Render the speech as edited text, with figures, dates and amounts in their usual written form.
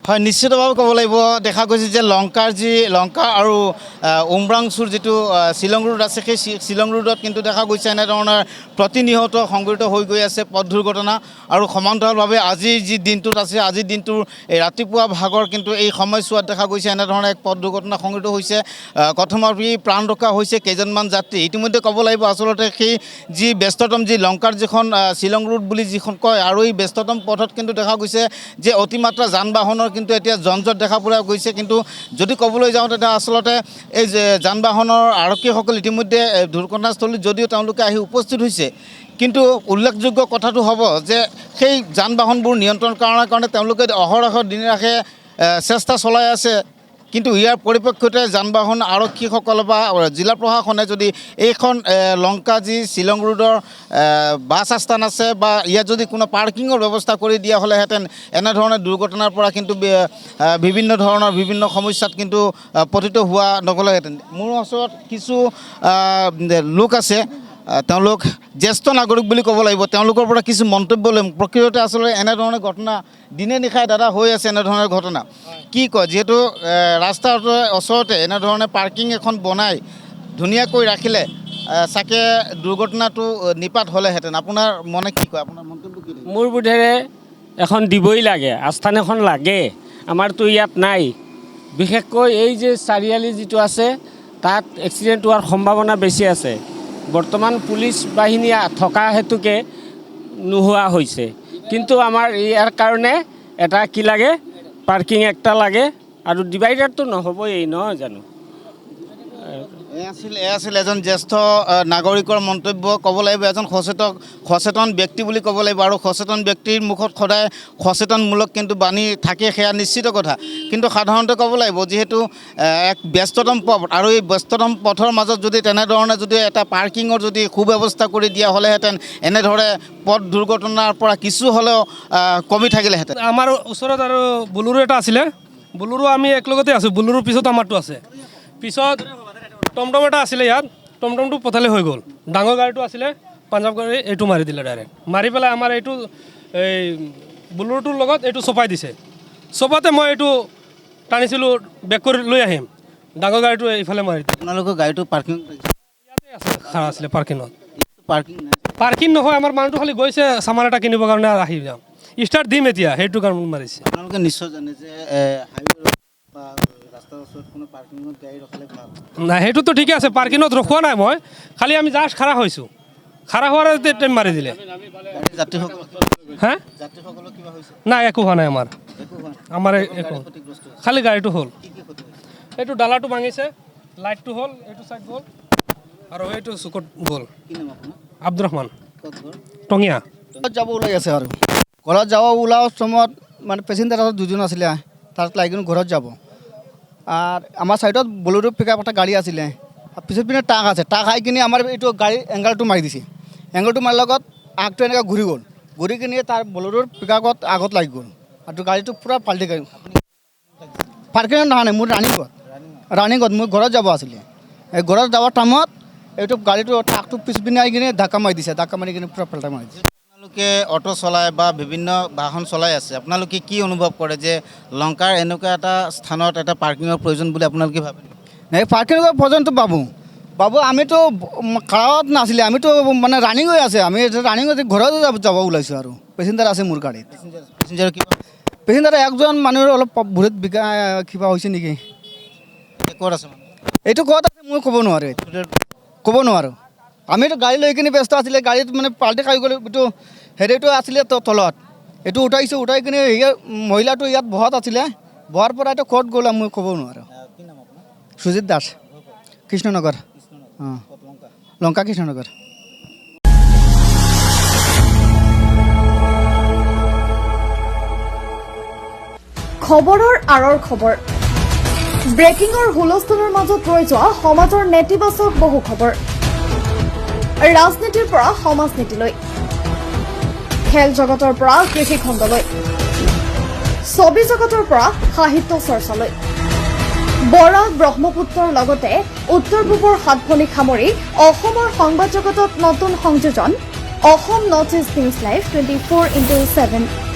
হয় নিশ্চিতভাৱে ক'ব লাগিব দেখা গৈছে যে লংকা আৰু উমৰাংচুৰ যিটো শ্বিলং ৰোড আছে সেই শ্বিলং ৰোডত কিন্তু দেখা গৈছে এনেধৰণৰ প্ৰতিনিয়ত সংঘটিত হৈ গৈ আছে পথ দুৰ্ঘটনা আৰু সমান্তৰালভাৱে আজিৰ যি দিনটোত আছে আজিৰ দিনটোৰ এই ৰাতিপুৱা ভাগৰ কিন্তু এই সময়ছোৱাত দেখা গৈছে এনেধৰণৰ এক পথ দুৰ্ঘটনা সংঘটিত হৈছে কথমপি প্ৰাণ ৰক্ষা হৈছে কেইজনমান যাত্ৰী ইতিমধ্যে ক'ব লাগিব আচলতে সেই যি ব্যস্ততম যি লংকাৰ যিখন শ্বিলং ৰোড বুলি যিখন কয় আৰু এই ব্যস্ততম পথত কিন্তু দেখা গৈছে যে অতিমাত্ৰা যান বাহনৰ কিন্তু এতিয়া যনজট দেখা পোৱা গৈছে কিন্তু যদি ক'বলৈ যাওঁ তেতিয়া আচলতে এই যে যান বাহনৰ আৰক্ষীসকল ইতিমধ্যে দুৰ্ঘটনাস্থলীত যদিও তেওঁলোকে আহি উপস্থিত হৈছে কিন্তু উল্লেখযোগ্য কথাটো হ'ব যে সেই যান বাহনবোৰ নিয়ন্ত্ৰণ কৰাৰ কাৰণে তেওঁলোকে অহৰহ দিনে ৰাখে চেষ্টা চলাই আছে কিন্তু ইয়াৰ পৰিপ্ৰেক্ষিতে যান বাহন আৰক্ষীসকল বা জিলা প্ৰশাসনে যদি এইখন লংকা যি শ্বিলং ৰোডৰ বাছ আস্থান আছে বা ইয়াত যদি কোনো পাৰ্কিঙৰ ব্যৱস্থা কৰি দিয়া হ'লেহেঁতেন এনেধৰণে দুৰ্ঘটনাৰ পৰা কিন্তু বিভিন্ন সমস্যাত কিন্তু পতিত হোৱা নগ'লেহেঁতেন মোৰ ওচৰত কিছু লোক আছে তেওঁলোক জ্যেষ্ঠ নাগৰিক বুলি ক'ব লাগিব তেওঁলোকৰ পৰা কিছু মন্তব্য ল'ম প্ৰকৃততে আচলতে এনেধৰণৰ ঘটনা দিনে নিশাই দাদা হৈ আছে এনেধৰণৰ ঘটনা কি কয় যিহেতু ৰাস্তাৰ ওচৰতে এনেধৰণে পাৰ্কিং এখন বনাই ধুনীয়াকৈ ৰাখিলে চাগে দুৰ্ঘটনাটো নিপাত হ'লেহেঁতেন আপোনাৰ মনে কি কয় আপোনাৰ মন্তব্য কি মোৰ বোধেৰে এখন দিবই লাগে আস্থান এখন লাগে আমাৰতো ইয়াত নাই বিশেষকৈ এই যে চাৰিআলি যিটো আছে তাত এক্সিডেণ্ট হোৱাৰ সম্ভাৱনা বেছি আছে বৰ্তমান পুলিচ বাহিনী থকা হেতুকে নোহোৱা হৈছে কিন্তু আমাৰ ইয়াৰ কাৰণে এটা কি লাগে পাৰ্কিং একটা লাগে আৰু ডিভাইডাৰটো নহ'বই নহয় জানো এয়া আছিল এজন জ্যেষ্ঠ নাগৰিকৰ মন্তব্য ক'ব লাগিব এজন সচেতন ব্যক্তি বুলি ক'ব লাগিব আৰু সচেতন ব্যক্তিৰ মুখত সদায় সচেতনমূলক কিন্তু বাণী থাকে সেয়া নিশ্চিত কথা কিন্তু সাধাৰণতে ক'ব লাগিব যিহেতু এক ব্যস্ততম পথ আৰু এই ব্যস্ততম পথৰ মাজত যদি তেনেধৰণে যদি এটা পাৰ্কিঙৰ যদি সুব্যৱস্থা কৰি দিয়া হ'লেহেঁতেন এনেধৰণে পথ দুৰ্ঘটনাৰ পৰা কিছু হ'লেও কমি থাকিলেহেঁতেন আমাৰ ওচৰত আৰু বুলুৰু এটা আছিলে বুলুৰু আমি একেলগতে আছোঁ বুলুৰুৰ পিছত আমাৰটো আছে পিছত টমটম এটা আছিলে ইয়াত টমটমটো পথালি হৈ গ'ল ডাঙৰ গাড়ীটো আছিলে পাঞ্জাৱ গাড়ী এইটো মাৰি দিলে ডাইৰেক্ট মাৰি পেলাই আমাৰ এইটো এই বুলুৰুটোৰ লগত এইটো চপাই দিছে চপাতে মই এইটো টানিছিলোঁ বেক কৰি লৈ আহিম ডাঙৰ গাড়ীটো এইফালে মাৰি দিলে আপোনালোকৰ গাড়ীটো পাৰ্কিং ইয়াতে আছে খাৰা আছিলে পাৰ্কিঙত পাৰ্কিং নহয় আমাৰ মানুহটো খালি গৈছে চামান এটা কিনিবৰ কাৰণে আহি যাম ষ্টাৰ্ট দিম এতিয়া সেইটো কাৰণে মাৰিছে আপোনালোকে নিশ্চয় জানে যে নাই সেইটোতো ঠিকে আছে পাৰ্কিঙত ৰখোৱা নাই মই খালি আমি জাষ্ট খাৰা হৈছোঁ খাৰা হোৱাৰ টাইম মাৰি দিলে হা নাই একো হোৱা নাই আমাৰ একো খালি গাড়ীটো হ'ল এইটো ডালাটো ভাঙিছে লাইটটো হ'ল এইটো চাইড গ'ল আৰু এইটো চুকত গ'ল আব্দুৰ ৰহমান টঙিয়া যাব ওলাই আছে আৰু ঘৰত যাব ওলোৱাৰ সময়ত মানে পেচেঞ্জাৰ দুজন আছিলে তাত লাগি ঘৰত যাব আর আমার সাইডত বলেরো পিক আপ একটা গাড়ি আছিলে পিছত পিনে টাক আছে টাক খাই কিনে আমার এইটো গাড়ির এংগলটো মাৰি দিছে এংগলটো মাৰাৰ লগত আগটো এনেকৈ ঘূৰি গ'ল ঘূৰি কিনে তাৰ বলেৰোৰ পিক আপত আগত লাগি গ'ল আৰু গাড়ীটো পূৰা পাল্টি গ'ল পাৰ্কিঙত নহয় নাই মোৰ ৰানিঙত মোৰ ঘৰত যাব আছিলে এই ঘৰত যাবৰ টাইমত এইটো গাড়ীটো টাকটো পিছপিনে আহি কিনে ধাক্কা মাৰি দিছে ধাক্কা মাৰি কিনে পূৰা পাল্টা মাৰি দিছে আপোনালোকে অটো চলায় বা বিভিন্ন বাহন চলাই আছে আপোনালোকে কি অনুভৱ কৰে যে লংকাৰ এনেকুৱা এটা স্থানত এটা পাৰ্কিঙৰ প্ৰয়োজন বুলি আপোনালোকে ভাবে নাই পাৰ্কিঙৰ প্ৰয়োজনটো বাবু আমিতো খাৰাত নাছিলে আমিতো মানে ৰানিং হৈ আছে আমি ৰানিং হৈ ঘৰত যাব ওলাইছোঁ আৰু পেচেঞ্জাৰ আছে মোৰ গাড়ীত পেচেঞ্জাৰ একজন মানুহৰ অলপ ভৰিত বিকা কিবা হৈছে নেকি ক'ত আছে এইটো ক'ত আছে মই ক'ব নোৱাৰোঁ আমিতো গাড়ী লৈ কিনে ব্যস্ত আছিলে গাড়ীত মানে পাল্টি খাই গ'লোঁ এইটো হেৰিটো আছিলে তলত এইটো উঠাইছোঁ উঠাই কিনে মহিলাটো ইয়াত বহাত আছিলে বহাৰ পৰা এইটো ক'ত গ'ল মই ক'ব নোৱাৰোঁ সুজিত দাস কৃষ্ণনগৰ অঁ লংকা কৃষ্ণনগৰ খবৰৰ আঁৰৰ খবৰ ব্ৰেকিঙৰ হুলস্থুলৰ মাজত ৰৈ যোৱা সমাজৰ নেতিবাচক বহু খবৰ ৰাজনীতিৰ পৰা সমাজনীতিলৈ খেল জগতৰ পৰা কৃষি খণ্ডলৈ ছবি জগতৰ পৰা সাহিত্য চৰ্চালৈ বৰাক ব্ৰহ্মপুত্ৰৰ লগতে উত্তৰ পূবৰ সাতভনী সামৰি অসমৰ সংবাদ জগতত নতুন সংযোজন Assam north east news live 24/7